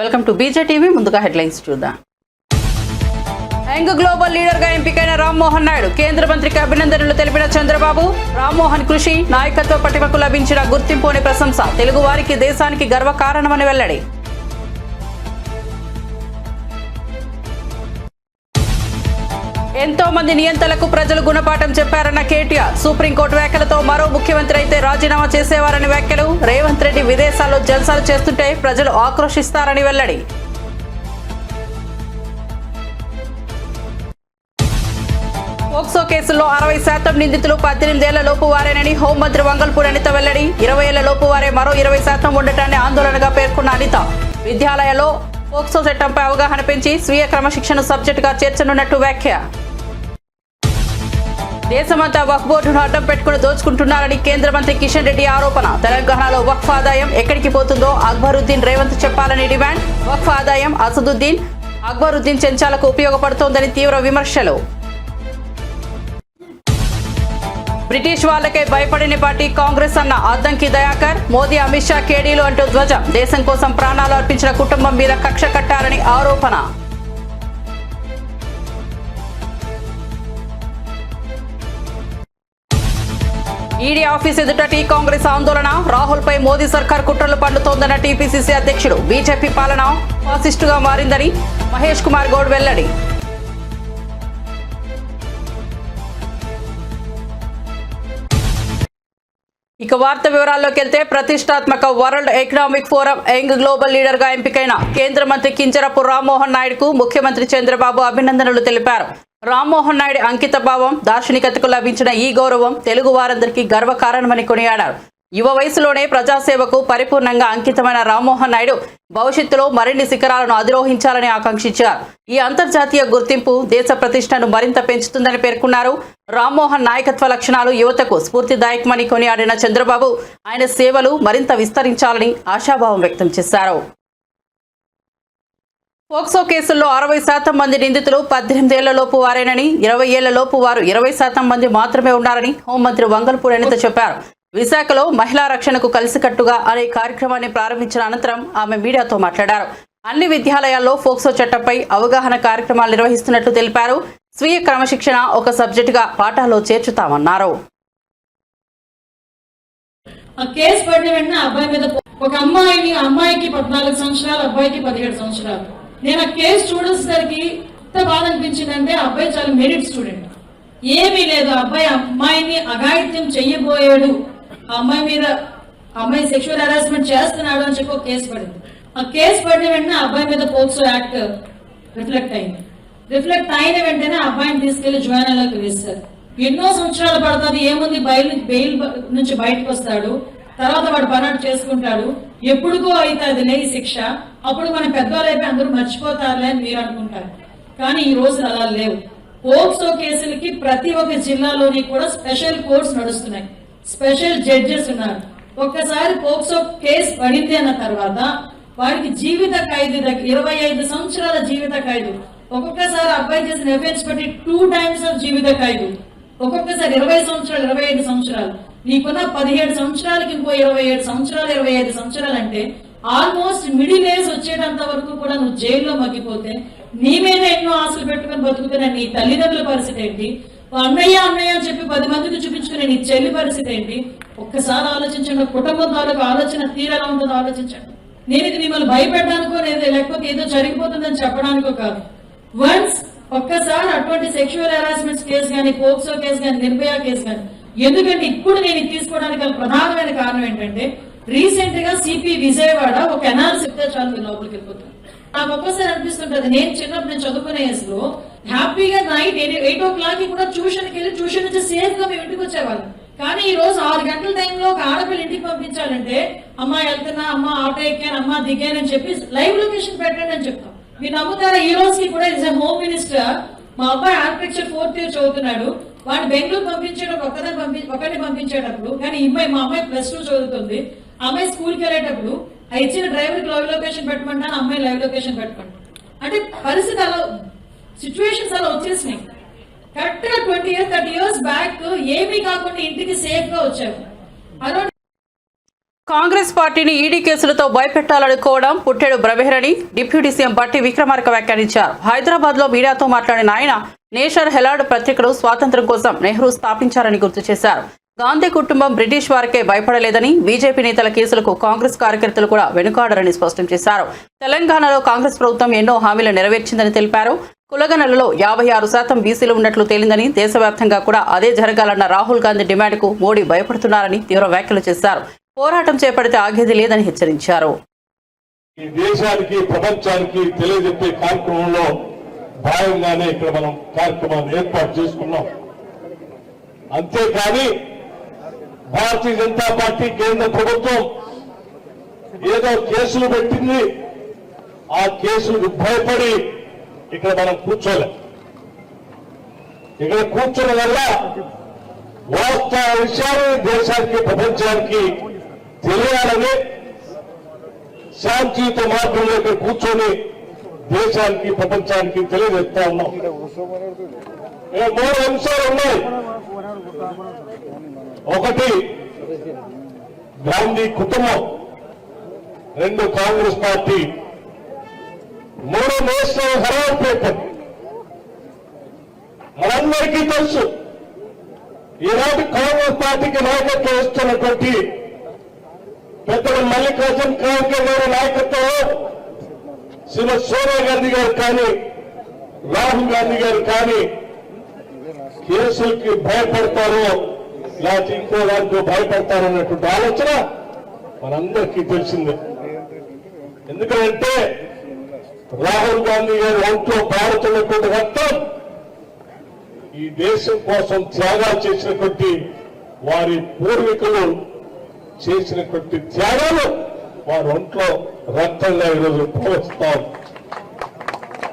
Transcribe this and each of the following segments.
Welcome to BJ TV. ముందుగా headlines చూద్దాం. Young global leader గా ఎంపికైన రామ్మోహన్ నాయుడు కేంద్ర మంత్రికి అభినందనలు తెలిపిన చంద్రబాబు. రామ్మోహన్ కృషి నాయకత్వ పటిమకు లభించిన గుర్తింపు అని ప్రశంస. తెలుగు వారికి దేశానికి గర్వకారణమని వెల్లడి. ఎంతో మంది నియంతలకు ప్రజలు గుణపాఠం చెప్పారన్న కేటీఆర్. సుప్రీంకోర్టు వ్యాఖ్యలతో మరో ముఖ్యమంత్రి అయితే రాజీనామా చేసేవారని వ్యాఖ్యలు. రేవంత్ రెడ్డి విదేశాల్లో జల్సాలు చేస్తుంటే ప్రజలు ఆక్రోశిస్తారని వెల్లడి. పోక్సో కేసుల్లో 60% నిందితులు 18 ఏళ్ల లోపు వారేనని హోంమంత్రి వంగల్పూడి అనిత వెల్లడి. 20 ఏళ్ల లోపు వారే మరో 20% ఉండటాన్ని ఆందోళనగా పేర్కొన్న అనిత. విద్యాలయాల్లో పోక్సో చట్టంపై అవగాహన పెంచి స్వీయ క్రమశిక్షణ సబ్జెక్టుగా చేర్చనున్నట్టు వ్యాఖ్య. దేశమంతా వక్ఫ్ బోర్డును అడ్డం పెట్టుకుని దోచుకుంటున్నారని కేంద్ర మంత్రి కిషన్ రెడ్డి ఆరోపణ. తెలంగాణలో వక్ఫ్ ఆదాయం ఎక్కడికి పోతుందో అక్బరుద్దీన్ రేవంత్ చెప్పాలని డిమాండ్. వక్ఫ్ ఆదాయం అసదుద్దీన్ అక్బరుద్దీన్ చెంచాలకు ఉపయోగపడుతోందని తీవ్ర విమర్శలు. బ్రిటిష్ వాళ్లకే భయపడిన పార్టీ కాంగ్రెస్ అన్న అద్దంకి దయాకర్. మోదీ అమిత్ షా కేడీలు అంటూ ధ్వజం. దేశం కోసం ప్రాణాలు అర్పించిన కుటుంబం మీద కక్ష కట్టారని ఆరోపణ. ఈడీ ఆఫీస్ ఎదుట టీ కాంగ్రెస్ ఆందోళన. రాహుల్ పై మోదీ సర్కార్ కుట్రలు పండుతోందన్న టీపీసీసీ అధ్యక్షుడు. బీజేపీ పాలన ఫాసిస్టుగా మారిందని మహేష్ కుమార్ గౌడ్ వెల్లడి. ఇక వార్త వివరాల్లోకి వెళ్తే, ప్రతిష్టాత్మక world economic forum young global leader గా ఎంపికైన కేంద్ర మంత్రి కింజరపు రామ్మోహన్ నాయుడుకు ముఖ్యమంత్రి చంద్రబాబు అభినందనలు తెలిపారు. రామ్మోహన్ నాయుడు అంకిత భావం, దార్శనికతకు లభించిన ఈ గౌరవం తెలుగు వారందరికీ గర్వకారణమని కొనియాడారు. యువ వయసులోనే ప్రజాసేవకు పరిపూర్ణంగా అంకితమైన రామ్మోహన్ నాయుడు భవిష్యత్తులో మరిన్ని శిఖరాలను అధిరోహించాలని ఆకాంక్షించారు. ఈ అంతర్జాతీయ గుర్తింపు దేశ ప్రతిష్టను మరింత పెంచుతుందని పేర్కొన్నారు. రామ్మోహన్ నాయకత్వ లక్షణాలు యువతకు స్ఫూర్తిదాయకమని కొనియాడిన చంద్రబాబు ఆయన సేవలు మరింత విస్తరించాలని ఆశాభావం వ్యక్తం చేశారు. పోక్సో కేసుల్లో 60% మంది నిందితులు 18 ఏళ్ల లోపు వారేనని, 20 ఏళ్ల లోపు వారు 20% మంది మాత్రమే ఉన్నారని హోంమంత్రి వంగల్పూడి అనిత చెప్పారు. విశాఖలో మహిళా రక్షణకు కలిసికట్టుగా అనే కార్యక్రమాన్ని ప్రారంభించిన అనంతరం ఆమె మీడియాతో మాట్లాడారు. అన్ని విద్యాలయాల్లో పోక్సో చట్టంపై అవగాహన కార్యక్రమాలు నిర్వహిస్తున్నట్లు తెలిపారు. స్వీయ క్రమశిక్షణ ఒక సబ్జెక్టుగా పాఠాల్లో చేర్చుతామన్నారు. కేసు పడిన వెంటనే అబ్బాయి మీద ఒక అమ్మాయికి 14 సంవత్సరాలు, అబ్బాయికి 17 సంవత్సరాలు. నేను ఆ కేసు చూడేసరికి ఎంత బాధ అనిపించిందంటే, అబ్బాయి చాలా మెరిట్ స్టూడెంట్, ఏమీ లేదు. అమ్మాయిని అఘాయిత్యం చెయ్యబోయాడు, అమ్మాయి సెక్షువల్ హెరాస్మెంట్ చేస్తున్నాడు అని చెప్పి ఒక కేసు పడింది. ఆ కేసు పడిన వెంటనే అబ్బాయి మీద పోక్సో యాక్ట్ రిఫ్లెక్ట్ అయింది. రిఫ్లెక్ట్ అయిన వెంటనే అబ్బాయిని తీసుకెళ్లి జువెనైల్‌లోకి వేస్తారు. ఎన్నో సంవత్సరాలు పడుతుంది, ఏముంది, బెయిల్ నుంచి బయటకు వస్తాడు, తర్వాత వాడు పనాడు చేసుకుంటాడు, ఎప్పుడుకో అవుతుందిలే ఈ శిక్ష, అప్పుడు మన పెద్దవాళ్ళైతే అందరూ మర్చిపోతారులే అని మీరు అనుకుంటారు. కానీ ఈ రోజు అలా లేవు. పోక్సో కేసులకి ప్రతి ఒక్క జిల్లాలోని కూడా స్పెషల్ కోర్ట్స్ నడుస్తున్నాయి, స్పెషల్ జడ్జెస్ ఉన్నారు. ఒక్కసారి పోక్సో కేసు పడింది అన్న తర్వాత వారికి జీవిత ఖైదు, 25 సంవత్సరాల జీవిత ఖైదు. ఒక్కొక్కసారి అబ్బాయి చేసిన ఎఫెన్స్ బట్టి 2 times ఆఫ్ జీవిత ఖైదు. ఒక్కొక్కసారి 20 సంవత్సరాలు, 25 సంవత్సరాలు. నీకున్న 17 సంవత్సరాలకి ఇంకో 27 సంవత్సరాలు, 25 సంవత్సరాలు అంటే ఆల్మోస్ట్ మిడిల్ ఏజ్ వచ్చేటంత వరకు కూడా నువ్వు జైల్లో మగ్గిపోతే, నీ మీద ఎన్నో ఆశలు పెట్టుకుని బతుకుతున్న నీ తల్లిదండ్రుల పరిస్థితి ఏంటి, అన్నయ్య అని చెప్పి 10 మందికి చూపించుకునే నీ చెల్లి పరిస్థితి ఏంటి? ఒక్కసారి ఆలోచించండి. కుటుంబం తాలూకు ఆలోచన తీరేలా ఉంటుందో ఆలోచించండి. నేను ఇది మిమ్మల్ని భయపెట్టడానికో లేకపోతే ఏదో జరిగిపోతుందని చెప్పడానికో కాదు. వన్స్ ఒక్కసారి అటువంటి సెక్షువల్ హెరాస్మెంట్ కేసు కానీ, పోక్సో కేసు కానీ, నిర్భయ కేసు కానీ, ఎందుకంటే ఇప్పుడు నేను తీసుకోవడానికి ప్రధానమైన కారణం ఏంటంటే, రీసెంట్ గా సిపి విజయవాడ ఒక అనాలిసిస్ చెప్తే చాలు మీరు లోపలికి వెళ్ళిపోతారు. నాకు ఒక్కసారి అనిపిస్తుంటది, నేను చిన్నప్పుడు చదువుకునే ఏజ్లో హ్యాపీగా నైట్ 8 o'clock కూడా ట్యూషన్కి వెళ్ళి ట్యూషన్ నుంచి సేఫ్ గా మేము ఇంటికి వచ్చేవాళ్ళం. కానీ ఈ రోజు 6 గంటల టైంలో ఒక ఆడపిల్ల ఇంటికి పంపించాలంటే, అమ్మ వెళ్తున్నా, అమ్మ ఆటో ఎక్కాను, అమ్మ దిగానని చెప్పి లైవ్ లొకేషన్ పెట్టండి అని చెప్తాం. మీరు నమ్ముతారా? ఈ రోజుకి కూడా ఇస్ ఎ హోమ్ మినిస్టర్. మా అబ్బాయి ఆర్కిటెక్చర్ 4th year చదువుతున్నాడు. వాడు బెంగళూరు పంపించేటప్పుడు ఒకరిని పంపించేటప్పుడు, కానీ మా అమ్మాయి +2 చదువుతుంది. అమ్మాయి స్కూల్కి వెళ్ళేటప్పుడు ఆ ఇచ్చిన డ్రైవర్కి లైవ్ లొకేషన్ పెట్టమంటాను, అమ్మాయి లైవ్ లొకేషన్ పెట్టమంటాను. అంటే పరిస్థితి అలా, సిచ్యువేషన్స్ అలా వచ్చేసినాయి. కరెక్ట్ గా 20 years 30 years బ్యాక్ ఏమీ కాకుండా ఇంటికి సేఫ్ గా వచ్చారు. కాంగ్రెస్ పార్టీని ఈడీ కేసులతో భయపెట్టాలనుకోవడం పుట్టెడు బ్రహ్మేరని డిప్యూటీ సీఎం బట్టి విక్రమార్క వ్యాఖ్యానించారు. హైదరాబాద్ లో మీడియాతో మాట్లాడిన ఆయన నేషనల్ హెరాల్డ్ పత్రికను స్వాతంత్ర్యం కోసం నెహ్రూ స్థాపించారని గుర్తు చేశారు. గాంధీ కుటుంబం బ్రిటిష్ వారికే భయపడలేదని, బీజేపీ నేతల కేసులకు కాంగ్రెస్ కార్యకర్తలు కూడా వెనుకాడరని స్పష్టం చేశారు. తెలంగాణలో కాంగ్రెస్ ప్రభుత్వం ఎన్నో హామీలు నెరవేర్చిందని తెలిపారు. కులగణనలో 56% బీసీలు ఉన్నట్లు తేలిందని, దేశవ్యాప్తంగా కూడా అదే జరగాలన్న రాహుల్ గాంధీ డిమాండ్కు మోడీ భయపడుతున్నారని తీవ్ర వ్యాఖ్యలు చేశారు. పోరాటం చేపడితే ఆగేది లేదని హెచ్చరించారు. ఈ దేశానికి ప్రపంచానికి తెలియజెప్పే కార్యక్రమంలో భాగంగానే ఇక్కడ మనం కార్యక్రమాన్ని ఏర్పాటు చేసుకున్నాం. అంతేకాని భారతీయ జనతా పార్టీ కేంద్ర ప్రభుత్వం ఏదో కేసులు పెట్టింది, ఆ కేసులకు భయపడి ఇక్కడ మనం కూర్చోలేం. ఇక్కడ కూర్చోడం వల్ల వాస్తవ విషయాలు దేశానికి ప్రపంచానికి తెలియాలని శాంతియుత మార్గంలో ఇక్కడ కూర్చొని దేశానికి ప్రపంచానికి తెలియజేస్తా ఉన్నాం. ఇక్కడ 3 అంశాలు ఉన్నాయి. ఒకటి గాంధీ కుటుంబం, 2 Congress party, 3 National Herald paper. మనందరికీ తెలుసు ఈనాటి కాంగ్రెస్ పార్టీకి నాయకత్వం ఇస్తున్నటువంటి పెద్దలు మల్లికార్జున ఖార్గే గారి నాయకత్వంలో శ్రీమతి సోనియా గాంధీ గారు కానీ, రాహుల్ గాంధీ గారు కానీ కేసులకి భయపడతారో లేకపోతే ఇంకో దాంట్లో భయపడతారో అన్నటువంటి ఆలోచన మనందరికీ తెలిసిందే. ఎందుకంటే రాహుల్ గాంధీ గారి ఒంట్లో పారుతున్నటువంటి రక్తం ఈ దేశం కోసం త్యాగాలు చేసినటువంటి వారి పూర్వీకులు చేసినటువంటి త్యాగాలు వారి ఒంట్లో రక్తంగా ఈరోజు ప్రవహిస్తాం.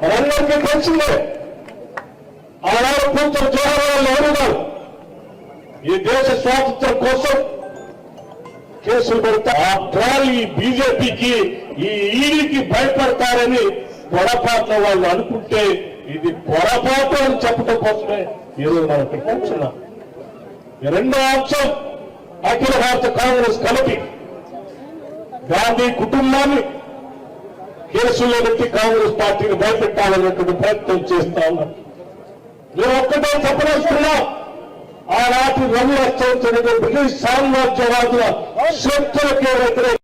మనందరికీ తెలిసిందే ఆనాడు కూతురు జవహర్లాల్ నెహ్రూ గారు ఈ దేశ స్వాతంత్ర్యం కోసం కేసులు పెడతారు. ఈ బీజేపీకి ఈ ఈడీకి భయపడతారని పొరపాటున వాళ్ళు అనుకుంటే ఇది పొరపాటు అని చెప్పడం కోసమే ఈరోజు మనం కూర్చున్నాం. రెండో అంశం అఖిల భారత కాంగ్రెస్ కమిటీ గాంధీ కుటుంబాన్ని కేసుల్లో పెట్టి కాంగ్రెస్ పార్టీని భయపెట్టాలనేటువంటి ప్రయత్నం చేస్తా ఉన్నారు. మేము ఒక్కటే చెప్పదలుచుకున్నాం, ఆనాటి రవి బ్రిటిష్ సామ్రాజ్యవాదుల శక్తులకే వ్యతిరేక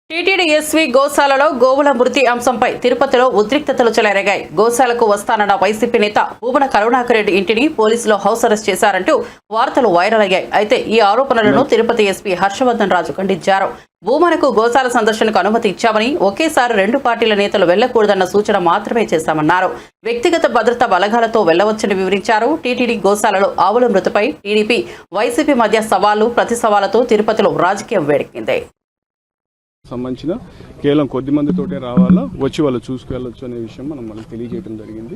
టీటీడీ ఎస్వీ గోశాలలో గోవుల మృతి అంశంపై తిరుపతిలో ఉద్రిక్తతలు చెలరేగాయి. గోశాలకు వస్తానన్న వైసీపీ నేత భూమన కరుణాకర్ రెడ్డి ఇంటిని పోలీసులు హౌస్ అరెస్ట్ చేశారంటూ వార్తలు వైరల్ అయ్యాయి. అయితే ఈ ఆరోపణలను తిరుపతి ఎస్పీ హర్షవర్ధన్ రాజు ఖండించారు. భూమనకు గోశాల సందర్శనకు అనుమతి ఇచ్చామని, ఒకేసారి 2 పార్టీల నేతలు వెళ్లకూడదన్న సూచన మాత్రమే చేశామన్నారు. వ్యక్తిగత భద్రతా బలగాలతో వెళ్లవచ్చని వివరించారు. టీటీడీ గోశాలలో ఆవుల మృతిపై టీడీపీ వైసీపీ మధ్య సవాళ్లు ప్రతి సవాళ్లతో తిరుపతిలో రాజకీయం వేడెక్కింది. సంబంధించిన కేవలం కొద్ది మందితోటే రావాలా, వచ్చి వాళ్ళు చూసుకెళ్ళొచ్చు అనే విషయం మనకు తెలియజేయడం జరిగింది.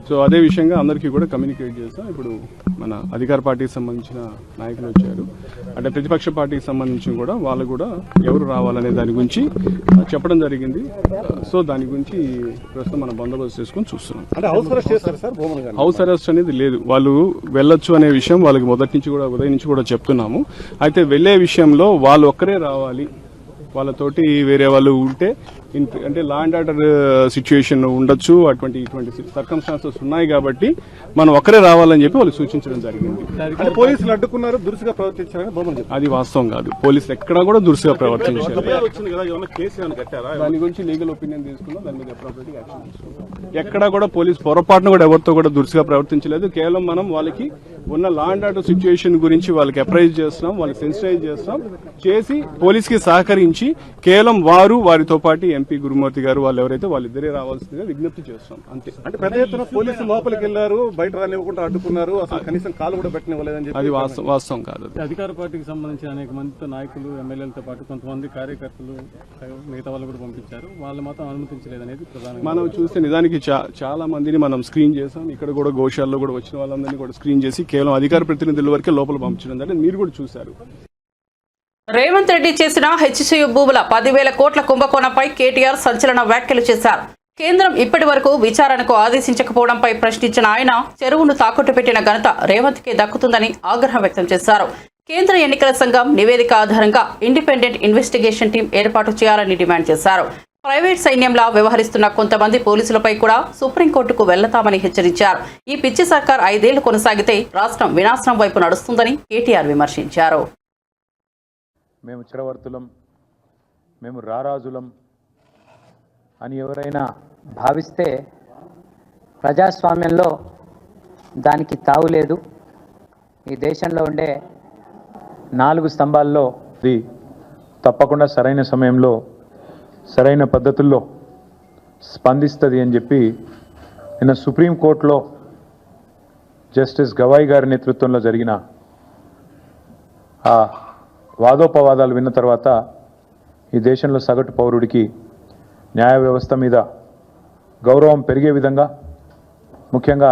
సో అదే విషయంగా అందరికీ కూడా కమ్యూనికేట్ చేస్తాం. ఇప్పుడు మన అధికార పార్టీకి సంబంధించిన నాయకులు వచ్చారు, అంటే ప్రతిపక్ష పార్టీకి సంబంధించి కూడా వాళ్ళు కూడా ఎవరు రావాలనే దాని గురించి చెప్పడం జరిగింది. సో దాని గురించి ప్రస్తుతం మనం బందోబస్తు చేసుకుని చూస్తున్నాం. హౌస్ అరెస్ట్ అనేది లేదు, వాళ్ళు వెళ్ళొచ్చు అనే విషయం వాళ్ళకి మొదటి నుంచి కూడా ఉదయం నుంచి కూడా చెప్తున్నాము. అయితే వెళ్లే విషయంలో వాళ్ళు ఒక్కరే రావాలి, వాళ్ళతోటి వేరే వాళ్ళు ఉంటే అంటే లా అండ్ ఆర్డర్ సిచ్యుయేషన్ ఉండొచ్చు, ఇటువంటి సర్కమ్స్టాన్సెస్ ఉన్నాయి కాబట్టి మనం ఒక్కరే రావాలని చెప్పి వాళ్ళు సూచించడం జరిగింది. పోలీసులు అడ్డుకున్నారు, దురుసుగా ప్రవర్తించారని అది వాస్తవం కాదు. పోలీసులు ఎక్కడా కూడా దురుసుగా ప్రవర్తించారు. దాని గురించి లీగల్ ఒపీనియన్ తీసుకున్నాం, దాని మీద అప్రోప్రియేట్ యాక్షన్ తీసుకున్నాం. ఎక్కడా కూడా పోలీసు పొరపాటును కూడా ఎవరితో కూడా దురుసుగా ప్రవర్తించలేదు. కేవలం మనం వాళ్ళకి ఉన్న లా అండ్ ఆర్డర్ సిచ్యుయేషన్ గురించి వాళ్ళకి అప్రైజ్ చేస్తున్నాం, వాళ్ళకి సెన్సిటైజ్ చేస్తున్నాం, చేసి పోలీసుకి సహకరించి కేవలం వారితో పాటు ఎంపీ గురుమూర్తి గారు వాళ్ళు ఎవరైతే వాళ్ళిద్దరే రావాల్సిందిగా విజ్ఞప్తి చేస్తాం. అంతే. అంటే పెద్ద ఎత్తున పోలీసులు లోపలికి వెళ్లారు, బయట రానివ్వకుండా అడ్డుకున్నారు, అసలు కనీసం కాలు కూడా పెట్టనివ్వలేదని చెప్పి అది వాస్తవం కాదు. అధికార పార్టీకి సంబంధించిన అనేక మందితో నాయకులు, ఎమ్మెల్యేలతో పాటు కొంతమంది కార్యకర్తలు, మిగతా వాళ్ళు కూడా పంపించారు. వాళ్ళు మాత్రం అనుమతించలేదనేది ప్రధానంగా మనం చూస్తే నిజానికి చాలా మందిని మనం స్క్రీన్ చేసాం. ఇక్కడ కూడా గోశాలలో కూడా వచ్చిన వాళ్ళందరినీ కూడా స్క్రీన్ చేసి కేవలం అధికార ప్రతినిధుల వరకే లోపల పంపించడం అంటే మీరు కూడా చూశారు. రేవంత్ రెడ్డి చేసిన హెచ్సియు భూముల 10,000 కోట్ల కుంభకోణంపై కేటీఆర్ సంచలన వ్యాఖ్యలు చేశారు. కేంద్రం ఇప్పటి వరకు విచారణకు ఆదేశించకపోవడంపై ప్రశ్నించిన ఆయన చెరువును తాకట్టు పెట్టిన ఘనత రేవంత్కే దక్కుతుందని ఆగ్రహం వ్యక్తం చేశారు. కేంద్ర ఎన్నికల సంఘం నివేదిక ఆధారంగా ఇండిపెండెంట్ ఇన్వెస్టిగేషన్ టీం ఏర్పాటు చేయాలని డిమాండ్ చేశారు. ప్రైవేట్ సైన్యంలా వ్యవహరిస్తున్న కొంతమంది పోలీసులపై కూడా సుప్రీంకోర్టుకు వెళ్లతామని హెచ్చరించారు. ఈ పిచ్చి సర్కార్ 5 ఏళ్లు కొనసాగితే రాష్ట్రం వినాశనం వైపు నడుస్తుందని కేటీఆర్ విమర్శించారు. మేము చరవర్తులం, మేము రారాజులం అని ఎవరైనా భావిస్తే ప్రజాస్వామ్యంలో దానికి తావులేదు. ఈ దేశంలో ఉండే 4 స్తంభాల్లో ఇది తప్పకుండా సరైన సమయంలో సరైన పద్ధతుల్లో స్పందిస్తుంది అని చెప్పి నిన్న సుప్రీంకోర్టులో జస్టిస్ గవాయ్ గారి నేతృత్వంలో జరిగిన ఆ వాదోపవాదాలు విన్న తర్వాత ఈ దేశంలో సగటు పౌరుడికి న్యాయ వ్యవస్థ మీద గౌరవం పెరిగే విధంగా, ముఖ్యంగా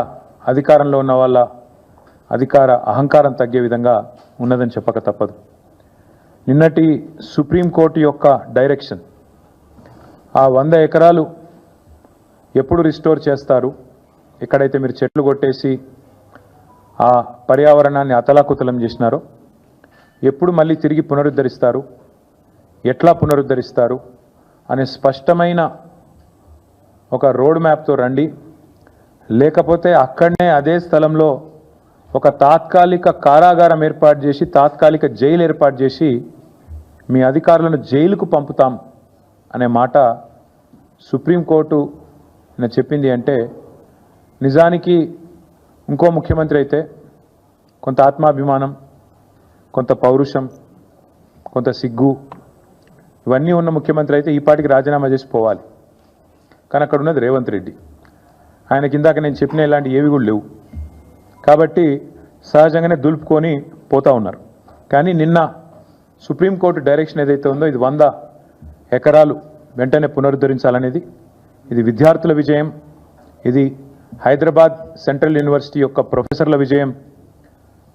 అధికారంలో ఉన్న వాళ్ళ అధికార అహంకారం తగ్గే విధంగా ఉన్నదని చెప్పక తప్పదు. నిన్నటి సుప్రీంకోర్టు యొక్క డైరెక్షన్, ఆ 100 ఎకరాలు ఎప్పుడు రిస్టోర్ చేస్తారు, ఎక్కడైతే మీరు చెట్లు కొట్టేసి ఆ పర్యావరణాన్ని అతలాకుతలం చేసినారో ఎప్పుడు మళ్ళీ తిరిగి పునరుద్ధరిస్తారు, ఎట్లా పునరుద్ధరిస్తారు అనే స్పష్టమైన ఒక రోడ్ మ్యాప్తో రండి. లేకపోతే అక్కడనే అదే స్థలంలో ఒక తాత్కాలిక కారాగారం ఏర్పాటు చేసి, తాత్కాలిక జైలు ఏర్పాటు చేసి మీ అధికారులను జైలుకు పంపుతాం అనే మాట సుప్రీంకోర్టు చెప్పింది. అంటే నిజానికి ఇంకో ముఖ్యమంత్రి అయితే కొంత ఆత్మాభిమానం, కొంత పౌరుషం, కొంత సిగ్గు ఇవన్నీ ఉన్న ముఖ్యమంత్రి అయితే ఈ పాటికి రాజీనామా చేసి పోవాలి. కానీ అక్కడ ఉన్నది రేవంత్ రెడ్డి. ఆయన కిందాక నేను చెప్పిన ఇలాంటి ఏవి కూడా లేవు కాబట్టి సహజంగానే దులుపుకొని పోతూ ఉన్నారు. కానీ నిన్న సుప్రీంకోర్టు డైరెక్షన్ ఏదైతే ఉందో ఇది 100 ఎకరాలు వెంటనే పునరుద్ధరించాలనేది, ఇది విద్యార్థుల విజయం, ఇది హైదరాబాద్ సెంట్రల్ యూనివర్సిటీ యొక్క ప్రొఫెసర్ల విజయం.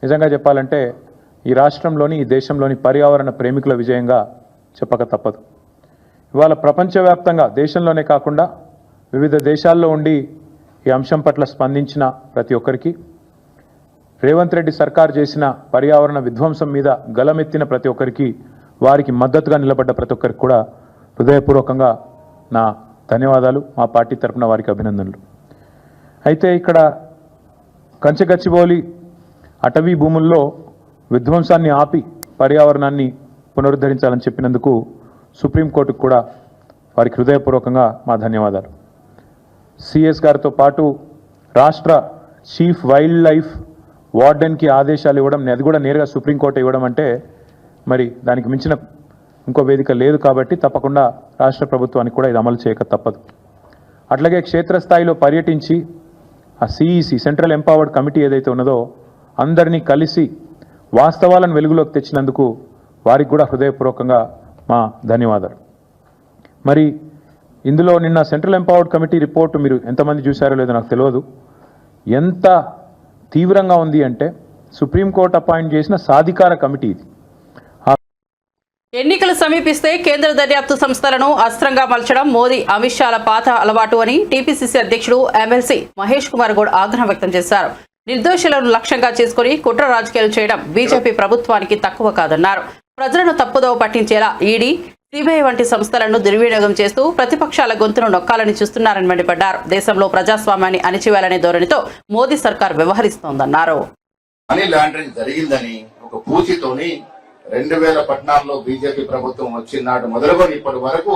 నిజంగా చెప్పాలంటే ఈ రాష్ట్రంలోని, ఈ దేశంలోని పర్యావరణ ప్రేమికుల విజయంగా చెప్పక తప్పదు. ఇవాళ ప్రపంచవ్యాప్తంగా, దేశంలోనే కాకుండా వివిధ దేశాల్లో ఉండి ఈ అంశం పట్ల స్పందించిన ప్రతి ఒక్కరికి, రేవంత్ రెడ్డి సర్కార్ చేసిన పర్యావరణ విధ్వంసం మీద గలమెత్తిన ప్రతి ఒక్కరికి, వారికి మద్దతుగా నిలబడ్డ ప్రతి ఒక్కరికి కూడా హృదయపూర్వకంగా నా ధన్యవాదాలు, మా పార్టీ తరఫున వారికి అభినందనలు. అయితే ఇక్కడ కంచగచ్చిబౌలి అటవీ భూముల్లో విధ్వంసాన్ని ఆపి పర్యావరణాన్ని పునరుద్ధరించాలని చెప్పినందుకు సుప్రీంకోర్టుకు కూడా వారికి హృదయపూర్వకంగా మా ధన్యవాదాలు. సిఎస్ గారితో పాటు రాష్ట్ర చీఫ్ వైల్డ్ లైఫ్ వార్డెన్కి ఆదేశాలు ఇవ్వడం, అది కూడా నేరుగా సుప్రీంకోర్టు ఇవ్వడం అంటే మరి దానికి మించిన ఇంకో వేదిక లేదు. కాబట్టి తప్పకుండా రాష్ట్ర ప్రభుత్వానికి కూడా ఇది అమలు చేయక తప్పదు. అట్లాగే క్షేత్రస్థాయిలో పర్యటించి ఆ సిఈసి, సెంట్రల్ ఎంపవర్డ్ కమిటీ ఏదైతే ఉన్నదో అందరినీ కలిసి వాస్తవాలను వెలుగులోకి తెచ్చినందుకు వారికి కూడా హృదయపూర్వకంగా మా ధన్యవాదాలు. మరి ఇందులో నిన్న సెంట్రల్ ఎంపవర్డ్ కమిటీ రిపోర్టు మీరు ఎంతమంది చూశారో లేదో నాకు తెలియదు. ఎంత తీవ్రంగా ఉంది అంటే సుప్రీంకోర్టు అపాయింట్ చేసిన సాధికార కమిటీ ఇది. ఎన్నికలు సమీపిస్తే కేంద్ర దర్యాప్తు సంస్థలను అస్త్రంగా మలచడం మోదీ, అమిత్ షాల పాత అలవాటు అని టీపీసీసీ అధ్యక్షుడు ఎమ్మెల్సీ మహేష్ కుమార్ గౌడ్ ఆగ్రహం వ్యక్తం చేశారు. నిర్దోషులను లక్ష్యంగా చేసుకుని కుట్ర రాజకీయాలు చేయడం బీజేపీ ప్రభుత్వానికి తక్కువ కాదన్నారు. ప్రజలను తప్పుదోవ పట్టించేలా ఈడీ, సిబిఐ వంటి సంస్థలను దుర్వినియోగం చేస్తూ ప్రతిపక్షాల గొంతును నొక్కాలని చూస్తున్నారని మండిపడ్డారు. దేశంలో ప్రజాస్వామ్యాన్ని అణిచివేయాలనే ధోరణితో మోదీ సర్కార్ వ్యవహరిస్తోందన్నారు. మనీ లాండరింగ్ జరిగిందని ఒక పూచితోని 2014లో బీజేపీ ప్రభుత్వం వచ్చినాడు మొదలుకొని ఇప్పటి వరకు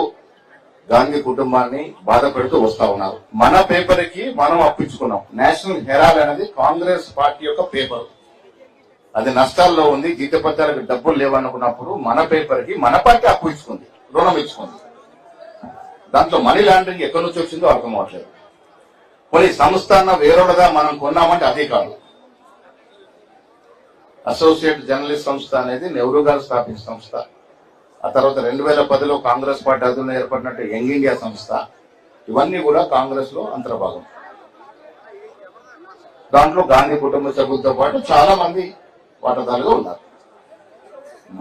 గాంధీ కుటుంబాన్ని బాధపెడుతూ వస్తా ఉన్నారు. మన పేపర్ కి మనం అప్పించుకున్నాం. నేషనల్ హెరాల్డ్ అనేది కాంగ్రెస్ పార్టీ యొక్క పేపర్, అది నష్టాల్లో ఉంది, జీతపత్రాలకు డబ్బులు లేవనుకున్నప్పుడు మన పేపర్ కి మన పార్టీ అప్పు ఇచ్చుకుంది, రుణం ఇచ్చుకుంది. దాంట్లో మనీ లాండరింగ్ ఎక్కడి నుంచి వచ్చిందో అర్థం అవట్లేదు. కొన్ని సంస్థ వేరొకగా మనం కొన్నామంటే అదే కాదు. అసోసియేట్ జర్నలిస్ట్ సంస్థ అనేది నెహ్రూ గారు స్థాపించిన సంస్థ. ఆ తర్వాత 2010లో కాంగ్రెస్ పార్టీ అధున ఏర్పడినట్టు యంగ్ ఇండియా సంస్థ. ఇవన్నీ కూడా కాంగ్రెస్ లో అంతర్భాగం. దాంట్లో గాంధీ కుటుంబ సభ్యులతో పాటు చాలా మంది వాటాదారులుగా ఉన్నారు.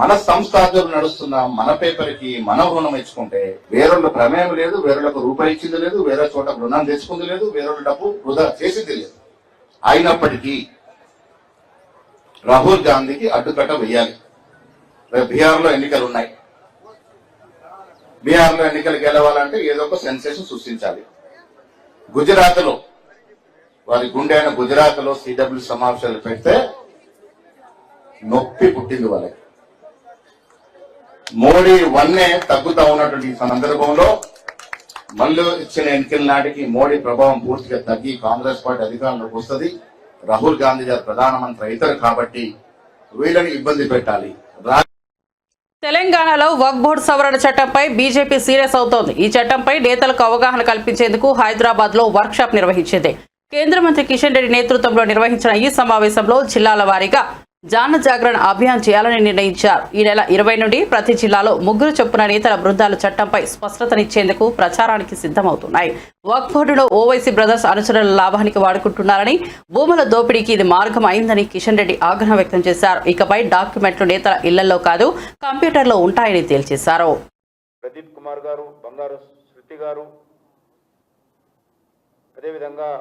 మన సంస్థ ఆధ్వర్యంలో నడుస్తున్న మన పేపర్ కి మనం రుణం ఇచ్చుకుంటే వేరొళ్ళ ప్రమేయం లేదు, వేరొళ్ళకు రూపాయి ఇచ్చింది లేదు, వేరే చోట రుణం తెచ్చుకుంది లేదు, వేరొళ్ళ డబ్బు వృధా చేసింది లేదు. అయినప్పటికీ రాహుల్ గాంధీకి అడ్డుకట్ట వేయాలి. రేపు బీహార్లో ఎన్నికలు ఉన్నాయి. బీహార్లో ఎన్నికలు గెలవాలంటే ఏదో ఒక సెన్సేషన్ సృష్టించాలి. గుజరాత్ లో వారి గుండె అయిన గుజరాత్ లో సిడబ్ల్యూ సమావేశాలు పెడితే నొప్పి పుట్టింది వాళ్ళకి. మోడీ వన్నే తగ్గుతా ఉన్నటువంటి ఈ సందర్భంలో మళ్ళీ ఇచ్చిన ఎన్నికల నాటికి మోడీ ప్రభావం పూర్తిగా తగ్గి కాంగ్రెస్ పార్టీ అధికారంలోకి వస్తుంది. రాహుల్ గాంధీ గారు ప్రధానమంత్రి అవుతారు కాబట్టి వీళ్ళని ఇబ్బంది పెట్టాలి. తెలంగాణలో వక్ఫ్ బోర్డు సవరణ చట్టంపై బీజేపీ సీరియస్ అవుతోంది. ఈ చట్టంపై నేతలకు అవగాహన కల్పించేందుకు హైదరాబాద్ లో వర్క్ షాప్ నిర్వహించింది. కేంద్ర మంత్రి కిషన్ రెడ్డి నేతృత్వంలో నిర్వహించిన ఈ సమావేశంలో జిల్లాల వారీగా జన జాగరణ అభియాన్ చేయాలని నిర్ణయించారు. ఈ నెల 20 నుండి ప్రతి జిల్లాలో 3 చొప్పున నేతల బృందాలు చట్టంపై స్పష్టతనిచ్చేందుకు ప్రచారానికి సిద్ధమవుతున్నాయి. వక్ఫ్ బోర్డును ఓవైసీ బ్రదర్స్ అనుచరుల లాభానికి వాడుకుంటున్నారని, భూముల దోపిడీకి ఇది మార్గం అయిందని కిషన్ రెడ్డి ఆగ్రహం వ్యక్తం చేశారు. ఇకపై డాక్యుమెంట్లు నేతల ఇళ్లలో కాదు కంప్యూటర్లో ఉంటాయని తేల్చేశారు. ప్రదీప్ కుమార్ గారు, బంగారు శృతి గారు, అదేవిధంగా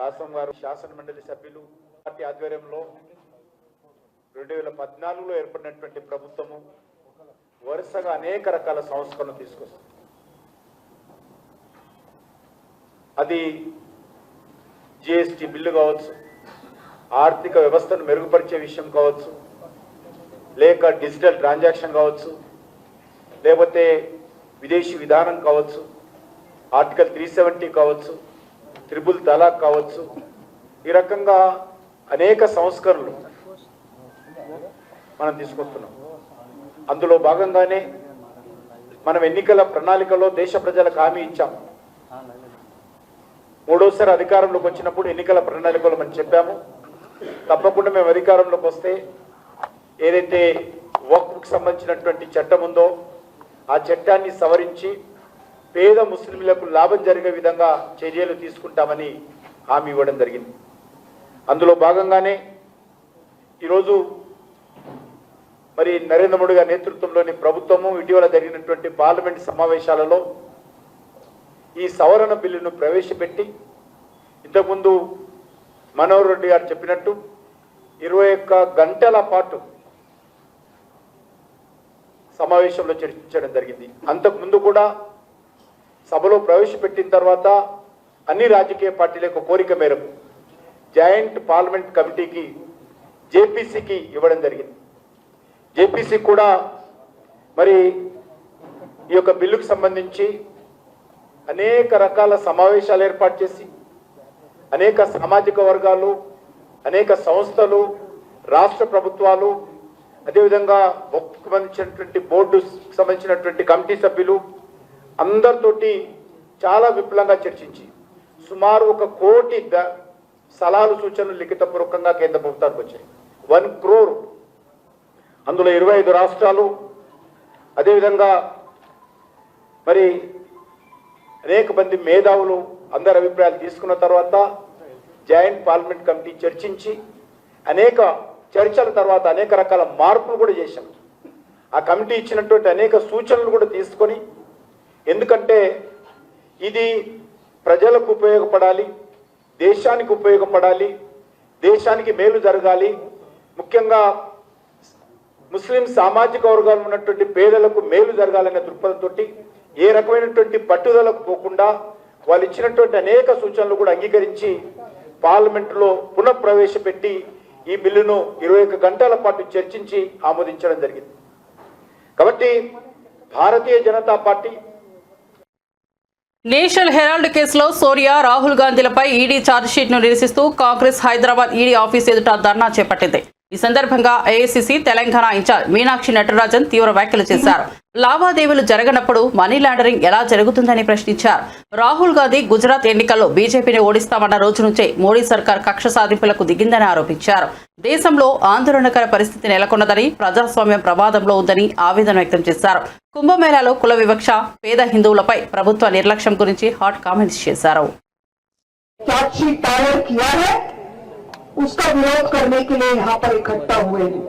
కాసం గారు శాసన మండలి సభ్యులు పార్టీ ఆధ్వర్యంలో 2014లో ఏర్పడినటువంటి ప్రభుత్వము వరుసగా అనేక రకాల సంస్కరణలు తీసుకొస్తుంది. అది జిఎస్టీ బిల్లు కావచ్చు, ఆర్థిక వ్యవస్థను మెరుగుపరిచే విషయం కావచ్చు, లేక డిజిటల్ ట్రాన్సాక్షన్ కావచ్చు, లేకపోతే విదేశీ విధానం కావచ్చు, ఆర్టికల్ 370 కావచ్చు, త్రిబుల్ తలాక్ కావచ్చు. ఈ రకంగా అనేక సంస్కరణలు మనం తీసుకొస్తున్నాం. అందులో భాగంగానే మనం ఎన్నికల ప్రణాళికలో దేశ ప్రజలకు హామీ ఇచ్చాం. మూడోసారి అధికారంలోకి వచ్చినప్పుడు ఎన్నికల ప్రణాళికలో మనం చెప్పాము, తప్పకుండా మేము అధికారంలోకి వస్తే ఏదైతే వక్ఫ్కు సంబంధించినటువంటి చట్టం ఉందో ఆ చట్టాన్ని సవరించి పేద ముస్లింలకు లాభం జరిగే విధంగా చర్యలు తీసుకుంటామని హామీ ఇవ్వడం జరిగింది. అందులో భాగంగానే ఈరోజు మరి నరేంద్ర మోడీ గారి నేతృత్వంలోని ప్రభుత్వము ఇటీవల జరిగినటువంటి పార్లమెంట్ సమావేశాలలో ఈ సవరణ బిల్లును ప్రవేశపెట్టి, ఇంతకుముందు మనోహర్ రెడ్డి గారు చెప్పినట్టు 21 గంటల పాటు సమావేశంలో చర్చించడం జరిగింది. అంతకుముందు కూడా సభలో ప్రవేశపెట్టిన తర్వాత అన్ని రాజకీయ పార్టీల యొక్క కోరిక మేరకు జాయింట్ పార్లమెంట్ కమిటీకి జేపీసీకి ఇవ్వడం జరిగింది. జేపీసీ కూడా మరి ఈ యొక్క బిల్లుకు సంబంధించి అనేక రకాల సమావేశాలు ఏర్పాటు చేసి అనేక సామాజిక వర్గాలు, అనేక సంస్థలు, రాష్ట్ర ప్రభుత్వాలు, అదేవిధంగా వక్ఫ్కు సంబంధించినటువంటి బోర్డుకు సంబంధించినటువంటి కమిటీ సభ్యులు అందరితోటి చాలా విపులంగా చర్చించి సుమారు 1 కోటి సలహాలు సూచనలు లిఖితపూర్వకంగా కేంద్ర ప్రభుత్వానికి వచ్చాయి. 1 crore. అందులో 25 రాష్ట్రాలు, అదేవిధంగా మరి అనేక మంది మేధావులు అందరి అభిప్రాయాలు తీసుకున్న తర్వాత జాయింట్ పార్లమెంట్ కమిటీ చర్చించి అనేక చర్చల తర్వాత అనేక రకాల మార్పులు కూడా చేశాం. ఆ కమిటీ ఇచ్చినటువంటి అనేక సూచనలు కూడా తీసుకొని, ఎందుకంటే ఇది ప్రజలకు ఉపయోగపడాలి, దేశానికి ఉపయోగపడాలి, దేశానికి మేలు జరగాలి, ముఖ్యంగా ముస్లిం సామాజిక వర్గాలు ఉన్నటువంటి పేదలకు మేలు జరగాలనే దృక్పథంతో ఏ రకమైనటువంటి పట్టుదలకు పోకుండా వాళ్ళు ఇచ్చినటువంటి అనేక సూచనలు కూడా అంగీకరించి పార్లమెంటులో పునఃప్రవేశపెట్టి ఈ బిల్లును 21 గంటల పాటు చర్చించి ఆమోదించడం జరిగింది. కాబట్టి Bharatiya Janata party national Herald కేసులో సోనియా, రాహుల్ గాంధీలపై ఈడీ ఛార్జ్షీట్ ను నిరసిస్తూ కాంగ్రెస్ హైదరాబాద్ ఈడీ ఆఫీస్ ఎదుట ధర్నా చేపట్టింది. ఈ సందర్భంగా ఏఐసీసీ తెలంగాణ ఇన్ఛార్జ్ మీనాక్షి నటరాజన్ తీవ్ర వ్యాఖ్యలు చేశారు. లావాదేవీలు జరగనప్పుడు మనీ లాండరింగ్ ఎలా జరుగుతుందని ప్రశ్నించారు. రాహుల్ గాంధీ గుజరాత్ ఎన్నికల్లో బీజేపీని ఓడిస్తామన్న రోజు నుంచే మోడీ సర్కార్ కక్ష సాధింపులకు దిగిందని ఆరోపించారు. దేశంలో ఆందోళనకర పరిస్థితి నెలకొన్నదని, ప్రజాస్వామ్యం ప్రమాదంలో ఉందని ఆవేదన వ్యక్తం చేశారు. కుంభమేళాలో కుల వివక్ష, పేద హిందువులపై ప్రభుత్వ నిర్లక్ష్యం గురించి హాట్ కామెంట్స్ చేశారు. उसका विरोध करने के लिए यहाँ पर इकट्ठा हुए हैं।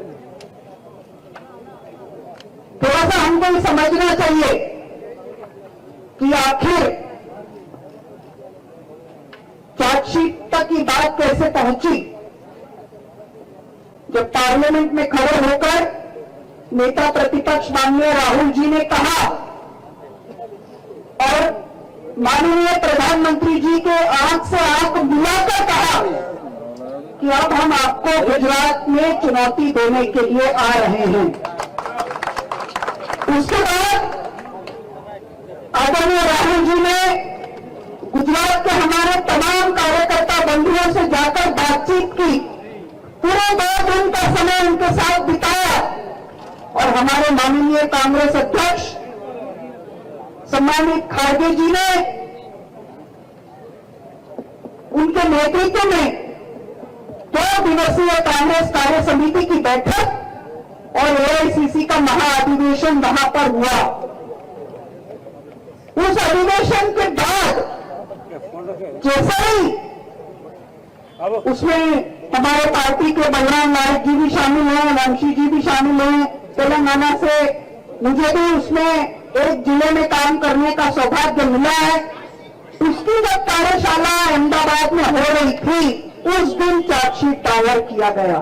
थोड़ा सा हमको ये समझना चाहिए कि आखिर चार्जशीट तक की बात कैसे पहुंची। जब पार्लियामेंट में खड़े होकर नेता प्रतिपक्ष माननीय राहुल जी ने कहा और माननीय प्रधानमंत्री जी के आंख से आंख मिलाकर कहा कि अब हम आपको गुजरात में चुनौती देने के लिए आ रहे हैं। उसके बाद आदरणीय राहुल जी ने गुजरात के हमारे तमाम कार्यकर्ता बंधुओं से जाकर बातचीत की, पूरे 2 दिन का समय उनके साथ बिताया और हमारे माननीय कांग्रेस अध्यक्ष सम्मानित खारगे जी ने उनके नेतृत्व में 2 दिवसीय कांग्रेस कार्य समिति की बैठक और एआईसीसी का महाअधिवेशन वहां पर हुआ। उस अधिवेशन के बाद जैसे ही उसमें हमारे पार्टी के बलराम नायक जी भी शामिल हैं, वंशी जी भी शामिल हैं तेलंगाना से, मुझे भी उसमें एक जिले में काम करने का सौभाग्य मिला है। उसकी जब कार्यशाला अहमदाबाद में हो रही थी उस दिन चार्जशीट दायर किया गया।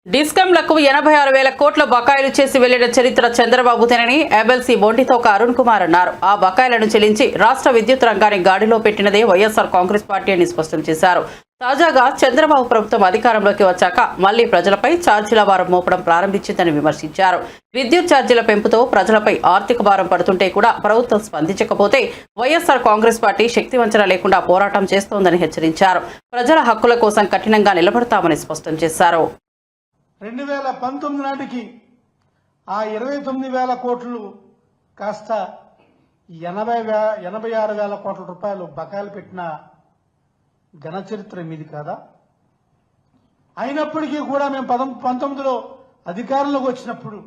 డిస్కంలకు 86,000 కోట్ల బకాయిలు చేసి వెళ్లిన చరిత్ర చంద్రబాబుదేనని ఎమ్మెల్సీ బొండితోక అరుణ్ కుమార్ అన్నారు. ఆ బకాయిలను చెల్లించి రాష్ట్ర విద్యుత్ రంగాన్ని గాడిలో పెట్టినదే వైఎస్ఆర్ కాంగ్రెస్ పార్టీ అని స్పష్టం చేశారు. తాజాగా చంద్రబాబు ప్రభుత్వం అధికారంలోకి వచ్చాక మళ్లీ ప్రజలపై ఛార్జీల భారం మోపడం ప్రారంభించిందని విమర్శించారు. విద్యుత్ ఛార్జీల పెంపుతో ప్రజలపై ఆర్థిక భారం పడుతుంటే కూడా ప్రభుత్వం స్పందించకపోతే వైఎస్ఆర్ కాంగ్రెస్ పార్టీ శక్తివంచన లేకుండా పోరాటం చేస్తోందని హెచ్చరించారు. ప్రజల హక్కుల కోసం కఠినంగా నిలబడతామని స్పష్టం చేశారు. 2019 నాటికి ఆ 29,000 కోట్లు కాస్త 86,000 కోట్ల రూపాయలు బకాయిలు పెట్టిన ఘన చరిత్ర మీది కాదా? అయినప్పటికీ కూడా మేము 19లో అధికారంలోకి వచ్చినప్పుడు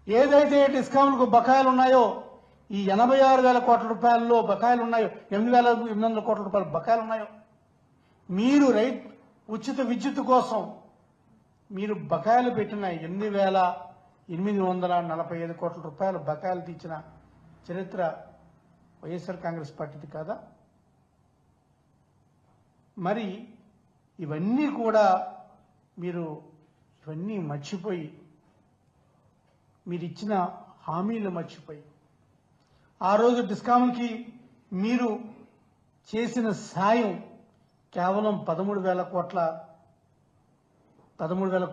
ఏదైతే డిస్కామ్లకు బకాయిలు ఉన్నాయో, ఈ 86,000 కోట్ల రూపాయల్లో బకాయిలు ఉన్నాయో, 8,800 కోట్ల రూపాయల బకాయిలు ఉన్నాయో, మీరు ఉచిత విద్యుత్ కోసం మీరు బకాయిలు పెట్టిన 8,845 కోట్ల రూపాయల బకాయిలు తీర్చిన చరిత్ర వైఎస్ఆర్ కాంగ్రెస్ పార్టీది కాదా? మరి ఇవన్నీ కూడా ఇవన్నీ మర్చిపోయి, మీరు ఇచ్చిన హామీలు మర్చిపోయి, ఆ రోజు డిస్కామ్కి మీరు చేసిన సాయం కేవలం 13,000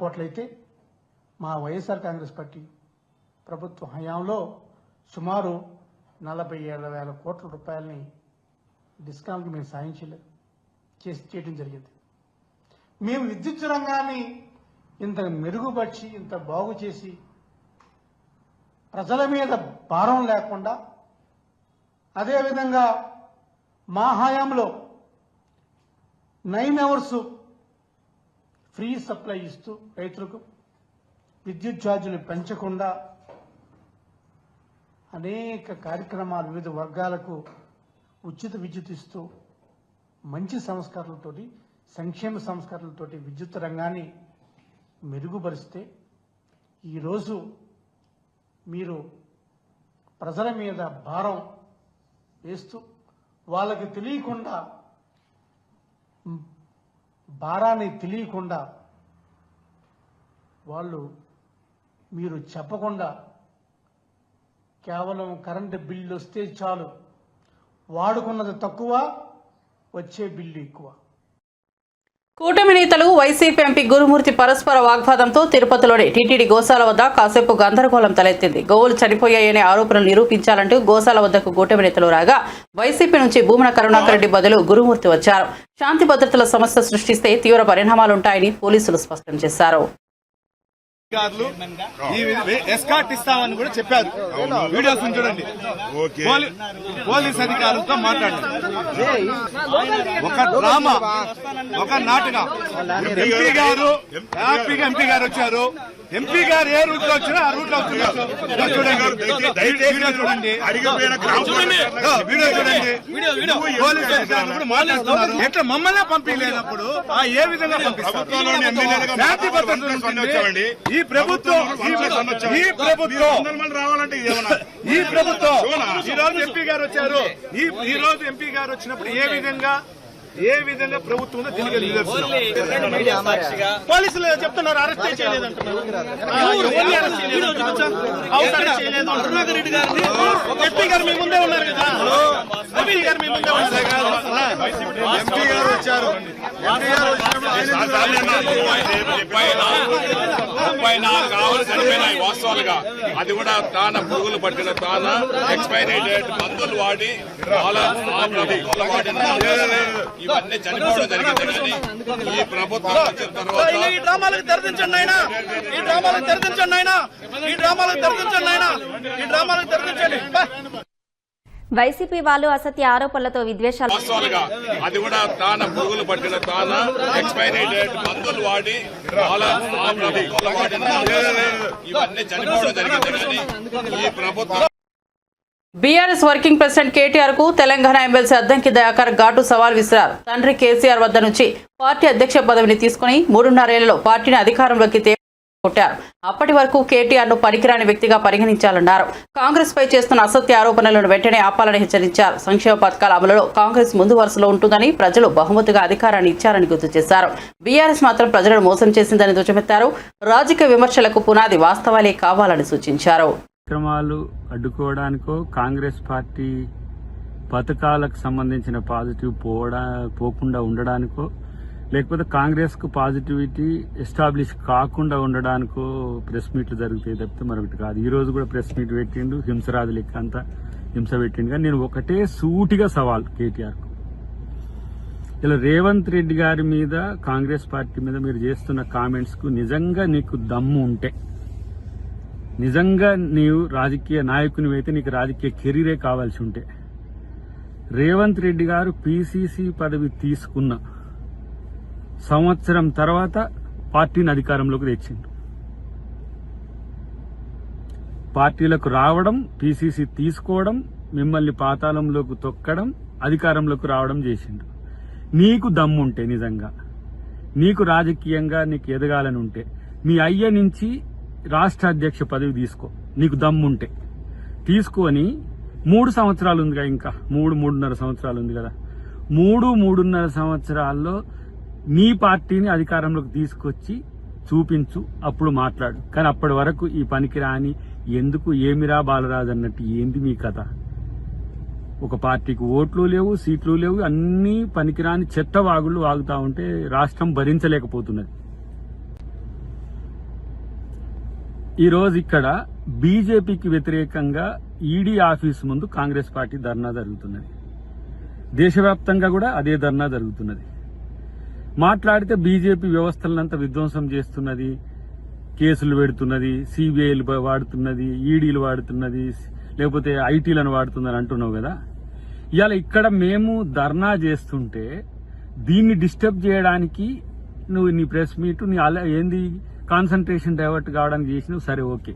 కోట్లయితే మా వైఎస్ఆర్ కాంగ్రెస్ పార్టీ ప్రభుత్వ హయాంలో సుమారు 47,000 కోట్ల రూపాయలని డిస్కామ్కి మేము సాయం చేయడం జరిగింది. మేము విద్యుత్ రంగాన్ని ఇంత మెరుగుపరిచి, ఇంత బాగు చేసి, ప్రజల మీద భారం లేకుండా, అదేవిధంగా మా హయాంలో 9 అవర్స్ ఫ్రీ సప్లై ఇస్తూ రైతులకు విద్యుత్ ఛార్జీలు పెంచకుండా అనేక కార్యక్రమాలు వివిధ వర్గాలకు ఉచిత విద్యుత్ ఇస్తూ మంచి సంస్కరణలతోటి, సంక్షేమ సంస్కరణలతోటి విద్యుత్ రంగాన్ని మెరుగుపరిస్తే ఈరోజు మీరు ప్రజల మీద భారం వేస్తూ వాళ్ళకి తెలియకుండా, భారాన్ని తెలియకుండా, మీరు చెప్పకుండా కేవలం కరెంటు బిల్లు వస్తే చాలు, వాడుకున్నది తక్కువ, వచ్చే బిల్లు ఎక్కువ. కూటమి నేతలు వైసీపీ ఎంపీ గురుమూర్తి పరస్పర వాగ్వాదంతో తిరుపతిలోని టీటీడీ గోశాల వద్ద కాసేపు గందరగోళం తలెత్తింది. గోవులు చనిపోయాయనే ఆరోపణలు నిరూపించాలంటూ గోశాల వద్దకు కూటమి నేతలు రాగా వైసీపీ నుంచి భూమన కరుణాకర్ రెడ్డి బదులు గురుమూర్తి వచ్చారు. శాంతి భద్రతల సమస్య సృష్టిస్తే తీవ్ర పరిణామాలుంటాయని పోలీసులు స్పష్టం చేశారు. ఎస్కాట్ ఇస్తామని కూడా చెప్పారు. వీడియోస్ చూడండి. పోలీస్ అధికారులతో మాట్లాడారు. ఒక డ్రామా, ఒక నాటకం. ఎంపీ గారు హ్యాపీగా ఎంపీ గారు వచ్చారు. ఎంపీ గారు ఏ రూట్ లో వచ్చినా ఆ రూట్ లో వస్తున్నారు. చూడండి. పోలీసు అధికారులు మాట్లాడుతున్నారు. ఎట్లా మమ్మల్ని పంపించలేనప్పుడు ఏ విధంగా పంపిస్తారు? శాంతి భద్రతలు ఉంటుంది. ఈ ప్రభుత్వం ఈ రోజు ఎంపీ గారు వచ్చారు. ఈ రోజు ఎంపీ గారు వచ్చినప్పుడు ఏ విధంగా ఏ విధంగా ప్రభుత్వం ఉందో దీనికి నిదర్శనం. పోలీసులు చెప్తున్నారు అరెస్ట్ చేయలేదంటున్నారు. ఎస్పీ గారు మీ ముందే ఉన్నారు కదా, ఎస్పీ గారు మీ ముందే ఉన్నారు. ఎంపీ గారు వచ్చారు, 34 ఆవులు చనిపోయినాయి వాస్తవాలుగా. అది కూడా తాన పురుగులు పట్టిన తాన ఎక్స్పైరీ డేట్ మందులు వాడి ఇవన్నీ చనిపోవడం జరిగింది. కానీ ఈ ప్రభుత్వం వచ్చిన తర్వాత ఈ డ్రామాలకు తెరదించండి ఆయన, ఈ డ్రామాలకు తెరదించండి ఆయన, ఈ డ్రామాలకు తెరదించండి ఆయన, ఈ డ్రామాలకు తెరదించండి. వైసీపీ వాళ్ళు అసత్య ఆరోపణలతో విద్వేషాలు వాస్తవాలుగా అది కూడా తాన పురుగులు పట్టిన తాన ఎక్స్పైరీ డేట్ మందులు వాడి ఇవన్నీ చనిపోవడం జరిగింది. కానీ ఈ ప్రభుత్వం బీఆర్ఎస్ వర్కింగ్ ప్రెసిడెంట్ కేటీఆర్ కు తెలంగాణ ఎమ్మెల్సీ అద్దంకి దయాకర్ ఘాటు సవాల్ విసిరారు. తండ్రి కేసీఆర్ వద్ద నుంచి పార్టీ అధ్యక్ష పదవిని తీసుకుని 3.5 ఏళ్లలో పార్టీని అధికారంలోకి కొట్టారు. అప్పటి వరకు కేటీఆర్ ను పనికిరాని వ్యక్తిగా పరిగణించాలన్నారు. కాంగ్రెస్ పై చేస్తున్న అసత్య ఆరోపణలను వెంటనే ఆపాలని హెచ్చరించారు. సంక్షేమ పథకాల అమలులో కాంగ్రెస్ ముందు వరుసలో ఉంటుందని, ప్రజలు బహుమతిగా అధికారాన్ని ఇచ్చారని గుర్తు చేశారు. బీఆర్ఎస్ మాత్రం ప్రజలను మోసం చేసిందని ధ్వజమెత్తారు. రాజకీయ విమర్శలకు పునాది వాస్తవాలే కావాలని సూచించారు. కార్యక్రమాలు అడ్డుకోవడానికో, కాంగ్రెస్ పార్టీ పథకాలకు సంబంధించిన పాజిటివ్ పోకుండా ఉండడానికో, లేకపోతే కాంగ్రెస్కు పాజిటివిటీ ఎస్టాబ్లిష్ కాకుండా ఉండడానికో ప్రెస్ మీట్లు జరుగుతాయి తప్పితే మరొకటి కాదు. ఈ రోజు కూడా ప్రెస్ మీట్ పెట్టిండు, హింసరాజు లెక్క అంతా హింస పెట్టిండు. కానీ నేను ఒకటే సూటిగా సవాల్ కేటీఆర్కు, ఇలా రేవంత్ రెడ్డి గారి మీద, కాంగ్రెస్ పార్టీ మీద మీరు చేస్తున్న కామెంట్స్కు నిజంగా నీకు దమ్ము ఉంటే, నిజంగా నీవు రాజకీయ నాయకునివి అయితే, నీకు రాజకీయ కెరీరే కావాల్సి ఉంటే, రేవంత్ రెడ్డి గారు పీసీసీ పదవి తీసుకున్న సంవత్సరం తర్వాత పార్టీని అధికారంలోకి తెచ్చిండు. పార్టీలకు రావడం, పీసీసీ తీసుకోవడం, మిమ్మల్ని పాతాళంలోకి తొక్కడం, అధికారంలోకి రావడం చేసిండు. నీకు దమ్ముంటే, నిజంగా నీకు రాజకీయంగా నీకు ఎదగాలని ఉంటే, మీ అయ్య నుంచి రాష్ట్ర అధ్యక్ష పదవి తీసుకో. నీకు దమ్ముంటే తీసుకొని 3 సంవత్సరాలు ఉందిగా, ఇంకా 3.5 సంవత్సరాలు ఉంది కదా, 3.5 సంవత్సరాల్లో నీ పార్టీని అధికారంలోకి తీసుకొచ్చి చూపించు, అప్పుడు మాట్లాడు. కానీ అప్పటి వరకు ఈ పనికి రాని, ఎందుకు ఏమిరా బాలరాజు అన్నట్టు ఏంది మీ కథ? ఒక పార్టీకి ఓట్లు లేవు, సీట్లు లేవు, అన్ని పనికిరాని చెత్త వాగుళ్ళు వాగుతా ఉంటే రాష్ట్రం భరించలేకపోతున్నది. ఈరోజు ఇక్కడ బీజేపీకి వ్యతిరేకంగా ఈడీ ఆఫీసు ముందు కాంగ్రెస్ పార్టీ ధర్నా జరుగుతున్నది. దేశవ్యాప్తంగా కూడా అదే ధర్నా జరుగుతున్నది. మాట్లాడితే బీజేపీ వ్యవస్థలంతా విధ్వంసం చేస్తున్నది, కేసులు పెడుతున్నది, సిబిఐలు వాడుతున్నది, ఈడీలు వాడుతున్నది, లేకపోతే ఐటీలను వాడుతుందని అంటున్నావు కదా. ఇవాళ ఇక్కడ మేము ధర్నా చేస్తుంటే దీన్ని డిస్టర్బ్ చేయడానికి నువ్వు నీ ప్రెస్ మీట్, నీ ఏంది కాన్సన్ట్రేషన్ డైవర్ట్ కావడానికి చేసినావు, సరే ఓకే.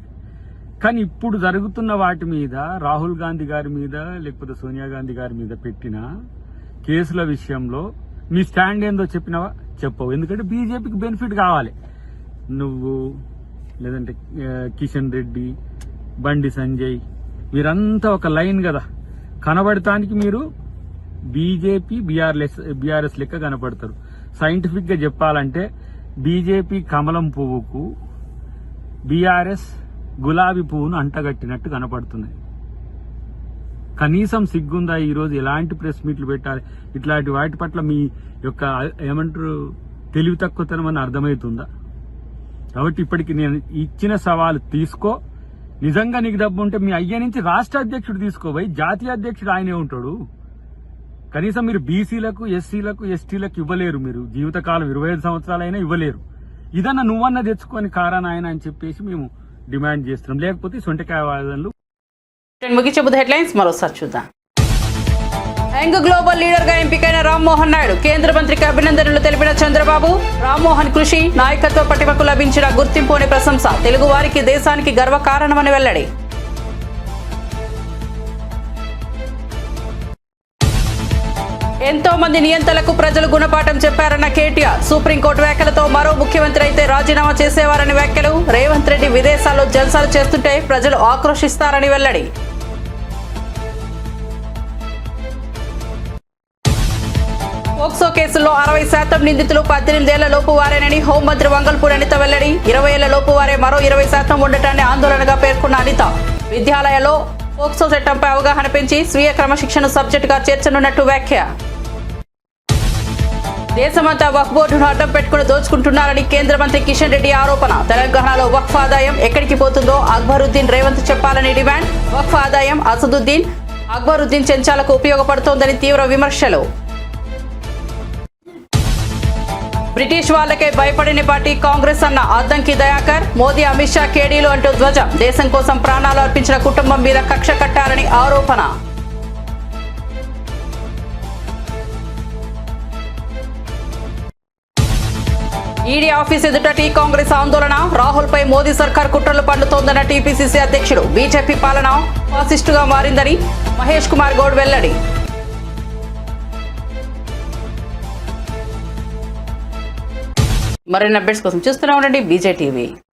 కానీ ఇప్పుడు జరుగుతున్న వాటి మీద, రాహుల్ గాంధీ గారి మీద లేకపోతే సోనియా గాంధీ గారి మీద పెట్టిన కేసుల విషయంలో మీ స్టాండ్ ఏందో చెప్పినావా? చెప్పవు. ఎందుకంటే బీజేపీకి బెనిఫిట్ కావాలి. నువ్వు లేదంటే కిషన్ రెడ్డి, బండి సంజయ్, మీరంతా ఒక లైన్ కదా, కనబడటానికి మీరు బీజేపీ బీఆర్ఎస్ లెక్క కనపడతారు. సైంటిఫిక్ గా చెప్పాలంటే బీజేపీ కమలం పువ్వుకు బీఆర్ఎస్ గులాబీ పువ్వును అంటగట్టినట్టు కనపడుతున్నాయి. కనీసం సిగ్గుందా? ఈరోజు ఎలాంటి ప్రెస్ మీట్లు పెట్టాలి? ఇట్లాంటి వాటి పట్ల మీ యొక్క ఏమంటారు తెలివి తక్కువతనం అని అర్థమవుతుందా? కాబట్టి ఇప్పటికి నేను ఇచ్చిన సవాలు తీసుకో. నిజంగా నీకు డబ్బు ఉంటే మీ అయ్య నుంచి రాష్ట్ర అధ్యక్షుడు తీసుకోబోయి, జాతీయ అధ్యక్షుడు ఆయనే ఉంటాడు. కనీసం మీరు బీసీలకు, ఎస్సీలకు, ఎస్టీలకు ఇవ్వలేరు. మీరు జీవితకాలం 25 సంవత్సరాలైనా ఇవ్వలేరు. ఇదన్నా నువ్వన్నా తెచ్చుకొని కారానాయన అని చెప్పేసి మేము డిమాండ్ చేస్తున్నాం. లేకపోతే సొంటకాయ వాదనలు. ముగించే హెడ్లైన్స్ మరోసారి చూద్దాం. యంగ్ గ్లోబల్ లీడర్ గా ఎంపికైన రామ్మోహన్ నాయుడు కేంద్ర మంత్రికి అభినందనలు తెలిపిన చంద్రబాబు. రామ్మోహన్ కృషి, నాయకత్వ పటిమకు లభించిన గుర్తింపు అని ప్రశంస. తెలుగు వారికి, దేశానికి గర్వకారణమని వెల్లడి. ఎంతో మంది నియంతలకు ప్రజలు గుణపాఠం చెప్పారన్న కేటీఆర్. సుప్రీంకోర్టు వ్యాఖ్యలతో మరో ముఖ్యమంత్రి అయితే రాజీనామా చేసేవారని వ్యాఖ్యలు. రేవంత్ రెడ్డి విదేశాల్లో జల్సాలు చేస్తుంటే ప్రజలు ఆక్రోశిస్తారని వెల్లడి. పోక్సో కేసుల్లో 60% నిందితులు 18 ఏళ్ల లోపు వారేనని హోంమంత్రి వంగల్పూడి అనిత వెల్లడి. 20 ఏళ్ల లోపు వారే మరో 20% ఉండటాన్ని ఆందోళనగా పేర్కొన్న అనిత విద్యాలయాల్లో పోక్సో చట్టంపై అవగాహన పెంచి స్వీయ క్రమశిక్షణ సబ్జెక్టుగా చేర్చనున్నట్టు వ్యాఖ్య. దేశమంతా వక్ఫ్ బోర్డును అడ్డం పెట్టుకుని దోచుకుంటున్నారని కేంద్ర మంత్రి కిషన్ రెడ్డి ఆరోపణ. తెలంగాణలో వక్ఫ్ ఆదాయం ఎక్కడికి పోతుందో అక్బరుద్దీన్ రేవంత్ చెప్పాలని డిమాండ్. వక్ఫ్ ఆదాయం అసదుద్దీన్ అక్బరుద్దీన్ చెంచాలకు ఉపయోగపడుతోందని తీవ్ర విమర్శలు. బ్రిటిష్ వాళ్లకే భయపడిన పార్టీ కాంగ్రెస్ అన్న అద్దంకి దయాకర్. మోదీ అమిత్ షా కేడీలు అంటూ ధ్వజం. దేశం కోసం ప్రాణాలు అర్పించిన కుటుంబం మీద కక్ష కట్టారని ఆరోపణ. ఈడీ ఆఫీస్ ఎదుట టీ కాంగ్రెస్ ఆందోళన. రాహుల్ పై మోదీ సర్కార్ కుట్రలు పండుతోందన్న టీపీసీసీ అధ్యక్షుడు. బీజేపీ పాలన ఫాసిస్టుగా మారిందని మహేష్ కుమార్ గౌడ్ వెల్లడి. మరిన్ని అప్డేట్స్ కోసం చూస్తూనే ఉండండి బీజేటీవీ.